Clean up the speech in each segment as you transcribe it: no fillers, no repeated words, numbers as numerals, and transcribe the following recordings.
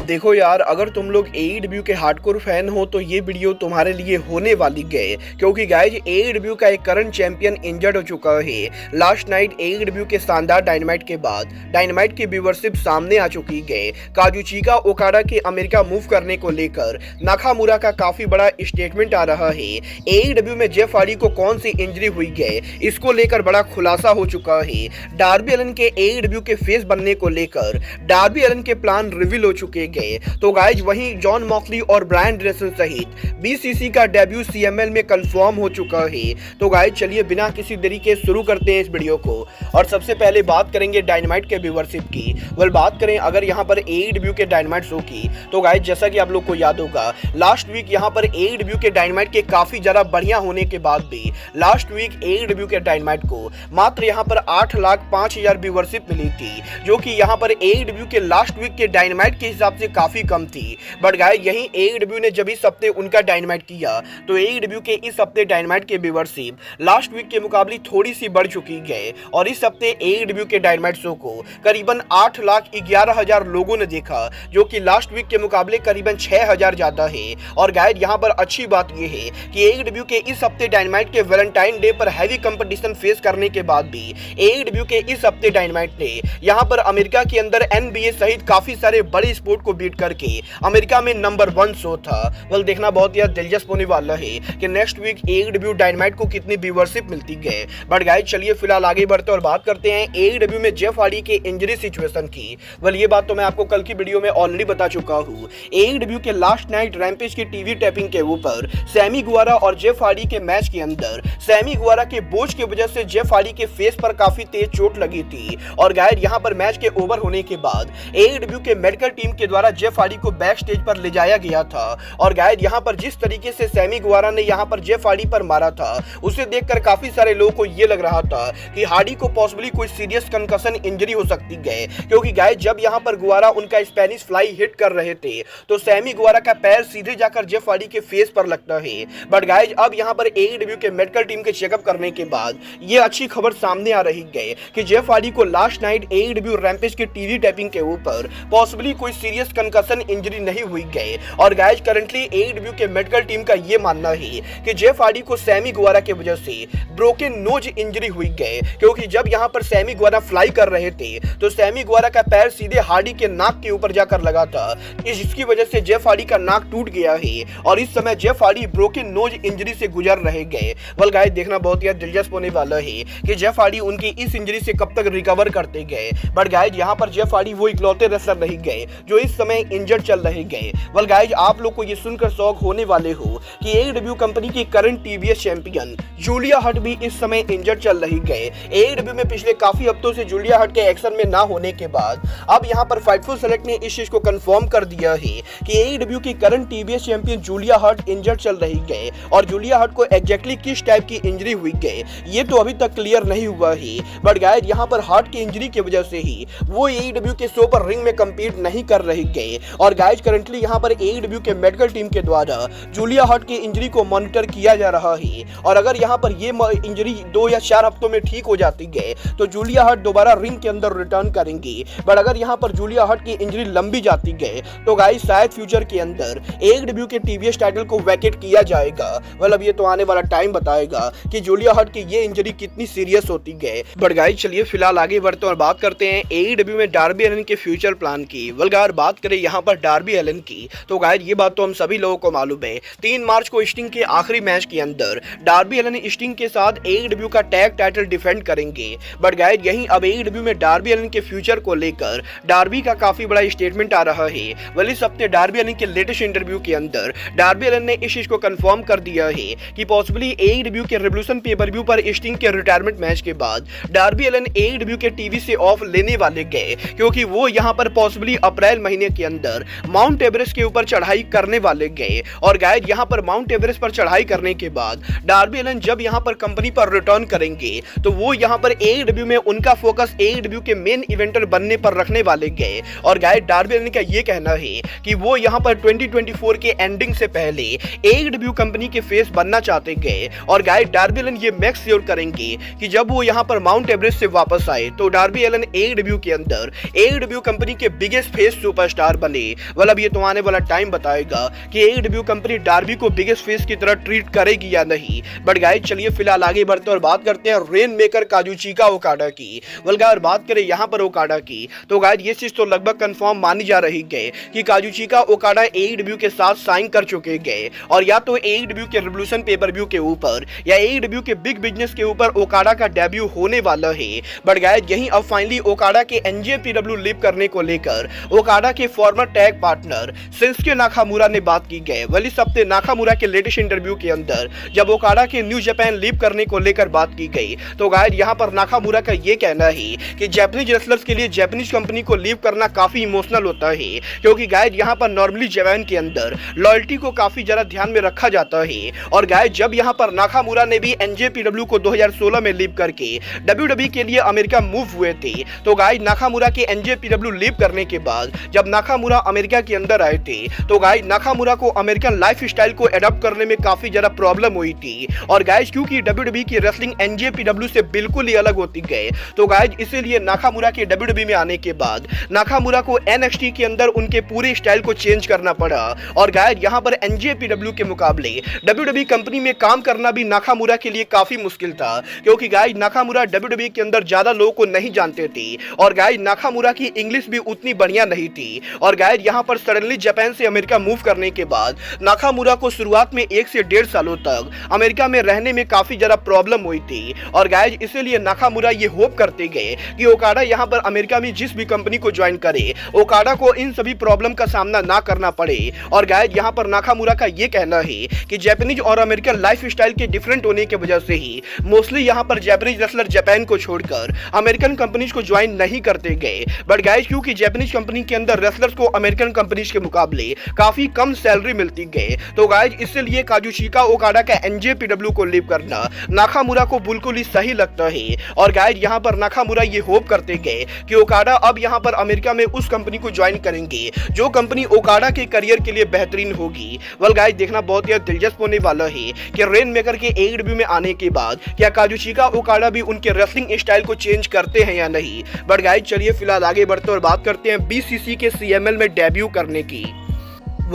देखो यार, अगर तुम लोग एईडब्ल्यू के हार्डकोर फैन हो तो ये वीडियो तुम्हारे लिए होने वाली है, क्योंकि गाइज एईडब्ल्यू का एक करंट चैंपियन इंजर्ड हो चुका है। लास्ट नाइट एईडब्ल्यू के शानदार डायनामाइट के बाद डायनामाइट की व्यूअरशिप सामने आ चुकी है। काजुचिका ओकाडा के अमेरिका मूव करने को लेकर नाकामुरा का काफी बड़ा स्टेटमेंट आ रहा है। एईडब्ल्यू में जेफ हार्डी को कौन सी इंजरी हुई है, इसको लेकर बड़ा खुलासा हो चुका है। डार्बी एलन के एईडब्ल्यू के फेस बनने को लेकर डार्बी एलन के प्लान रिवील हो चुके गए। तो गाइज वहीं जॉन मॉक्सली और ब्रायन ड्रेसन सहित बीसीसी का डेब्यू सीएमएल में कंफर्म हो चुका है। तो गाइज चलिए बिना किसी देरी के शुरू करते हैं इस वीडियो को। और सबसे पहले बात करेंगे डायनामाइट के व्यूअरशिप की। बात करें अगर यहाँ पर एईडब्ल्यू के डायनामाइट शो की, तो गाइज जैसा कि आप लोग को याद होगा, लास्ट वीक यहाँ पर एईडब्ल्यू के डायनामाइट के काफी ज्यादा बढ़िया होने के बाद भी लास्ट वीक एईडब्ल्यू के डायनामाइट को मात्र यहाँ पर 8,05,000 व्यूअरशिप मिली थी, जो कि यहाँ पर एईडब्ल्यू के लास्ट वीक के डायनामाइट के हिसाब से काफी कम थी। बट गाइस यही एईडब्ल्यू ने जब इस हफ्ते उनका डायनामाइट किया तो एईडब्ल्यू के इस हफ्ते डायनामाइट के व्यूअरशिप लास्ट वीक के मुकाबले थोड़ी सी बढ़ चुकी है। और इस हफ्ते एईडब्ल्यू के डायनामाइट शो को करीबन 8,11,000 लोगों ने देखा, जो कि लास्ट वीक के मुकाबले करीबन 6,000 ज्यादा है। और गाइस यहाँ पर अच्छी बात यह है कि एईडब्ल्यू के इस हफ्ते डायनामाइट के वैलेंटाइन डे पर हैवी कंपटीशन फेस करने के बाद भी एईडब्ल्यू के इस हफ्ते डायनामाइट ने यहाँ पर अमेरिका के अंदर एनबीए सहित काफी सारे बड़े स्पोर्ट को बीट करके अमेरिका में नंबर 1 शो था। देखना बहुत ही दिलचस्प होने वाला है कि नेक्स्ट वीक एईडब्ल्यू डायनामाइट को कितनी व्यूअरशिप मिलती है। बट गाइस चलिए फिलहाल आगे बढ़ते और बात करते हैं एईडब्ल्यू में जेफ हार्डी के इंजरी सिचुएशन की। ये बात तो मैं आपको कल की वीडियो में ऑलरेडी बता चुका हूँ। एईडब्ल्यू के लास्ट नाइट रैम्पेज की टीवी टैपिंग के ऊपर सैमी गुवारा और जेफ हार्डी के मैच के अंदर सैमी गुवारा के बोझ की वजह से जेफ हार्डी के फेस पर काफी तेज चोट लगी थी। और गाइस यहाँ पर मैच के ओवर होने के बाद एईडब्ल्यू के मेडिकल टीम के द्वारा जेफ हार्डी को बैक स्टेज पर ले जाया गया था। और गाइस यहाँ पर जिस तरीके से सैमी गुवारा ने यहाँ पर जेफ हार्डी पर मारा था, उसे देखकर काफी सारे लोगों को ये लग रहा था कि हार्डी को पॉसिबली कोई सीरियस कंकशन इंजरी हो सकती है। क्योंकि गाइस जब यहाँ पर गुवारा उनका स्पेनिश फ्लाई हिट कर रहे थे तो सैमी गुवारा का पैर सीधे जाकर जेफ हार्डी के फेस पर लगता है। बट गाइस अब यहाँ पर एईडब्ल्यू के मेडिकल टीम के चेकअप करने के बाद ये अच्छी खबर सामने आ रही है कि जेफ हार्डी को लास्ट नाइट एईडब्ल्यू रैम्पेज की टीवी टैपिंग के ऊपर पॉसिबली कोई सीरियस कंकशन इंजरी नहीं हुई है। और गाइस करंटली एईडब्ल्यू के मेडिकल टीम का ये मानना है कि जेफ हार्डी को सैमी गुवारा की वजह से ब्रोकन नोज इंजरी हुई है। क्योंकि जब यहाँ पर सैमी गुवारा फ्लाई कर रहे थे तो सैमी गुवारा का पैर सीधे हार्डी के नाक के ऊपर जाकर लगा था, इसकी वजह से जेफ हार्डी का नाक टूट गया है और इस समय Jeff Hardy broken nose injury से गुजर रहे गए। गाइस देखना बहुत ही दिलचस्प होने वाला है कि जेफ हार्डी उनकी इस इंजरी से कब तक रिकवर करते गए। बट गाइस यहाँ पर जेफ हार्डी वो इकलौते रेसलर नहीं गए जो इस समय इंजर्ड चल रहे गए। गाइस आप लोग को ये सुनकर शौक होने वाले हो कि एईडब्ल्यू कंपनी की करंट टीवीएस चैंपियन जूलिया हट भी इस समय इंजर्ड चल रही गए। एईडब्ल्यू में पिछले काफी हफ्तों से जूलिया हट के एक्शन में ना होने के बाद अब यहाँ पर फाइटफुल सेलेक्ट ने इस चीज को कंफर्म कर दिया है कि एईडब्ल्यू की करंट टीवीएस चैंपियन जूलिया हट इंजर्ड चल रही गए। और जूलिया हट को एग्जैक्टली किस टाइप की इंजरी हुई गए ये तो अभी तक क्लियर नहीं हुआ है। बट गाइस यहाँ पर हार्ट की इंजरी की वजह से ही वो एईडब्ल्यू के शो पर रिंग में कम्पीट नहीं कर रही गए। और गाइस करंटली यहाँ पर एईडब्ल्यू के मेडिकल टीम के द्वारा जूलिया हट की इंजरी को मॉनिटर किया जा रहा है। और अगर यहाँ पर ये इंजरी 2 या 4 हफ्तों में ठीक हो जाती है तो जूलिया हट दोबारा रिंग के अंदर रिटर्न करेंगी। बट अगर यहाँ पर जूलिया हट की इंजरी लंबी जाती है तो गाइस शायद फ्यूचर के अंदर एईडब्ल्यू के टीवीएस टाइटल को वैकेट किया जाएगा। ये तो आने वाला टाइम बताएगा कि जूलिया हट की ये इंजरी कितनी सीरियस होती है। बट गाइस चलिए फिलहाल आगे बढ़ते और बात करते हैं एईडब्ल्यू में डार्बी एलन के फ्यूचर प्लान की। अगर बात करें यहाँ पर डार्बी एलन की तो गाइस ये बात तो हम सभी लोगों को मालूम है, 3 मार्च को स्टिंग के आखिरी मैच के अंदर डार्बी एलन स्टिंग के साथ एईडब्ल्यू का टैग टाइटल डिफेंड करेंगे। बट गाइस यहीं अब एईडब्ल्यू में डार्बी एलन के फ्यूचर को लेकर डार्बी का काफी बड़ा स्टेटमेंट आ रहा है। इस हफ्ते डार्बी एलन के लेटेस्ट इंटरव्यू के अंदर डार्बी एलन ने इस चीज को कंफर्म कर दिया है कि पॉसिबली एईडब्ल्यू के रेवोल्यूशन पे-पर-व्यू पर स्टिंग के रिटायरमेंट मैच के बाद डार्बी एलन एईडब्ल्यू के टीवी से ऑफ लेने वाले गए, क्योंकि वो यहाँ पर पॉसिबली अप्रैल महीने के अंदर माउंट एवरेस्ट के ऊपर चढ़ाई करने वाले गए। और गाइस यहाँ पर माउंट एवरेस्ट पर चढ़ाई करने के बाद डार्बी एलन जब यहाँ पर कंपनी पर रिटर्न करेंगे तो वो यहाँ पर एईडब्ल्यू में उनका फोकस एईडब्ल्यू के मेन इवेंटर बनने पर रखने वाले गए। और गाइस डार्बी एलन का ये कहना है कि वो यहाँ पर 2024 के एंडिंग से पहले एईडब्ल्यू कंपनी के फेस बनना चाहते गए। और गाइस डार्बी एलन ये मेक श्योर करेंगे कि जब वो यहाँ पर माउंट एवरेस्ट से वापस आए तो डार्बी एलन एईडब्ल्यू के अंदर एईडब्ल्यू कंपनी के बिगेस्ट फेस सुपर सुपरस्टार बने। अब ये तो आने वाला टाइम बताएगा कि AEW कंपनी डार्बी को बिगेस्ट फेस की तरह ट्रीट करेगी या नहीं। बट गाइस चलिए फिलहाल आगे बढ़ते और बात करते हैं रेन मेकर काजुचिका ओकाडा की। अगर बात करें यहाँ पर ओकाडा की तो गाइस ये चीज तो लगभग कंफर्म मानी जा रही है कि काजुचिका ओकाडा AEW के साथ साइन कर चुके गए, और या तो AEW के रिवोल्यूशन पेपर व्यू के ऊपर या AEW के बिग बिजनेस के ऊपर ओकाडा का डेब्यू होने वाला है। बट गाइस यही अब फाइनली ओकाडा के NJPW लीव करने को लेकर ओकाडा के farmer tag partner Shinsuke Nakamura ने बात की गई। इस हफ्ते नाकामुरा के लेटेस्ट इंटरव्यू के अंदर जब ओकाडा के न्यू जापान लीव करने को लेकर बात की गई तो गाइस यहाँ पर नाकामुरा का ये कहना है कि जापानीज रेसलर्स के लिए जापानीज कंपनी को लीव करना काफी इमोशनल होता है, क्योंकि गाइस यहाँ पर नॉर्मली जापान के अंदर लॉयल्टी को काफी ज्यादा ध्यान में रखा जाता है। और गाइस जब यहाँ पर नाकामुरा ने भी NJPW को 2016 में लीव करके WWE के लिए अमेरिका मूव हुए थे, तो गाइस नाकामुरा के NJPW लीव करने के बाद जब नाकामुरा अमेरिका के अंदर आए थे तो गाइस नाकामुरा को अमेरिकन लाइफ स्टाइल को एडॉप्ट करने में काफी ज्यादा प्रॉब्लम हुई थी। और गाइस क्योंकि WWE की रेसलिंग NJPW से बिल्कुल ही अलग होती गए, तो गाइस इसीलिए नाकामुरा के WWE में आने के बाद नाकामुरा को NXT के अंदर उनके पूरे स्टाइल को चेंज करना पड़ा। और गाइस यहाँ पर NJPW के मुकाबले WWE कंपनी में काम करना भी नाकामुरा के लिए काफी मुश्किल था, क्योंकि गाइस नाकामुरा WWE के अंदर ज्यादा लोगों को नहीं जानते थे, और गाइस नाकामुरा की इंग्लिश भी उतनी बढ़िया नहीं थी। और गाइस यहाँ पर सडनली जापान से अमेरिका मूव करने के बाद नाकामुरा को शुरुआत में 1 से 1.5 सालों तक अमेरिका में रहने में काफी ज्यादा प्रॉब्लम हुई थी। और गाइस इसीलिए नाकामुरा ये होप करते गए कि ओकाडा यहाँ पर अमेरिका में जिस भी कंपनी को ज्वाइन करे ओकाडा को इन सभी प्रॉब्लम का सामना ना करना पड़े। और गाइस यहाँ पर नाकामुरा का ये कहना है कि जापानीज और अमेरिकन लाइफ स्टाइल के डिफरेंट होने की वजह से ही मोस्टली यहाँ पर जापानीज रेसलर जापान को छोड़कर अमेरिकन कंपनीज को ज्वाइन नहीं करते गए। बट गाइस क्योंकि जापानीज कंपनी के अंदर रेसलर्स को अमेरिकन कंपनीज के मुकाबले काफी कम सैलरी मिलती गई, तो गाइस इसलिए काजुचिका ओकाडा का NJPW को लीव करना नाकामुरा को बिल्कुल ही सही लगता है। और गाइस यहाँ पर नाकामुरा ये होप करते गए कि ओकाडा अब यहाँ पर अमेरिका में उस कंपनी को ज्वाइन करेंगे जो कंपनी ओकाडा के करियर के लिए बेहतरीन होगी। गाइस देखना बहुत ही दिलचस्प होने वाला है कि रेन मेकर के AEW में आने के बाद क्या काजुचिका ओकाडा भी उनके रेसलिंग स्टाइल को चेंज करते हैं या नहीं। बट गाइस चलिए फिलहाल आगे बढ़ते और बात करते हैं BCC के CML में डेब्यू करने की।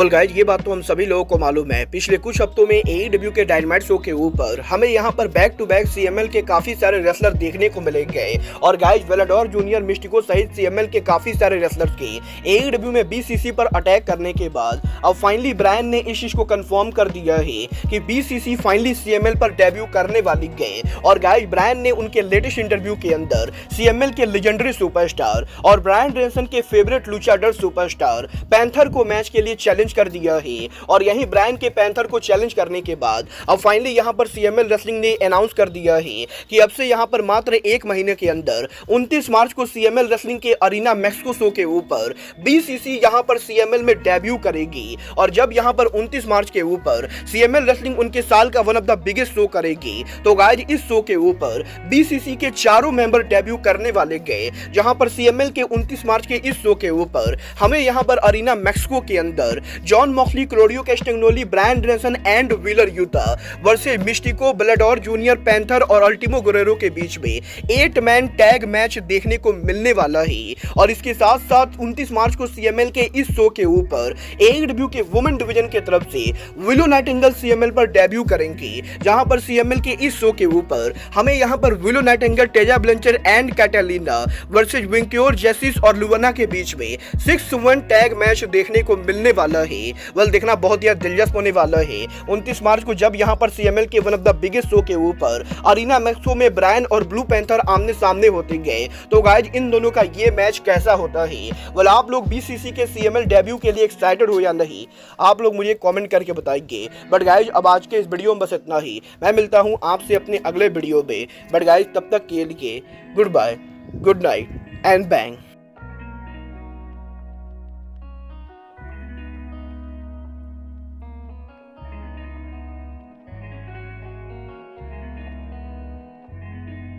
गाइस ये बात तो हम सभी लोगों को मालूम है, पिछले कुछ हफ्तों में AEW के डायनामाइट शो के ऊपर हमें यहाँ पर बैक टू बैक CML के काफी सारे रेसलर देखने को मिलेंगे। और गाइस वेलाडोर जूनियर मिस्टिको सहित CML के काफी सारे रेसलर के AEW में BCC पर अटैक करने के बाद अब फाइनली ब्रायन ने इस चीज को कंफर्म कर दिया है कि BCC फाइनली CML पर डेब्यू करने वाली गए। और गाइस ब्रायन ने उनके लेटेस्ट इंटरव्यू के अंदर CML के लेजेंडरी सुपरस्टार और ब्रायन डेनिसन के फेवरेट लुचाडर सुपरस्टार पैंथर को मैच के लिए चैलेंज कर दिया है। और यही ब्रायन के पैंथर को चैलेंज करने के बाद अब फाइनली यहां पर CML रेसलिंग ने अनाउंस कर दिया है कि अब से यहां पर मात्र 1 महीने के अंदर 29 मार्च को CML रेसलिंग के अरीना मैक्सिको शो के ऊपर BCC यहां पर CML में डेब्यू करेगी। और जब यहां पर 29 मार्च के ऊपर CML रेसलिंग उनके साल का one of the biggest show करेगी, तो गाइस इस शो के ऊपर BCC के चारों मेंबर डेब्यू करने वाले गए। जहां पर CML के 29 मार्च के इस शो के ऊपर हमें यहां पर अरीना मैक्सिको के अंदर Jon Moxley, Claudio Castagnoli, Bryan Danielson and Wheeler Yuta versus Mistico, Volador junior, Panther और अल्टीमो गुरेरो के बीच में 8 मैन टैग मैच देखने को मिलने वाला है। और इसके साथ साथ 29 मार्च को CML के इस शो के ऊपर AEW के वुमेन डिवीजन की तरफ से विलो नाइटिंगेल CML पर डेब्यू करेंगी। जहां पर CML के इस शो के ऊपर हमें यहां पर Willow Nightingale, Tessa Blanchard and Catalina versus विंक्योर, जेसिस और लुवाना के बीच में 6 वुमेन टैग मैच देखने को मिलने वाला है। देखना बहुत ही दिलचस्प होने वाला है। 29 मार्च को जब यहां पर CML के one of the biggest show के ऊपर अरीना मैक्सिको में ब्रायन और ब्लू पैंथर आमने सामने होते गए, तो गाइस इन दोनों का ये मैच कैसा होता है। आप लोग BCC के CML डेब्यू के लिए एक्साइटेड हो या नहीं, आप लोग मुझे कमेंट करके बताइए। बट गाइस अब आज के इस वीडियो में बस इतना ही। मैं मिलता हूं आपसे अपने अगले वीडियो में। बट गाइस तब तक के लिए good bye, good night and bang.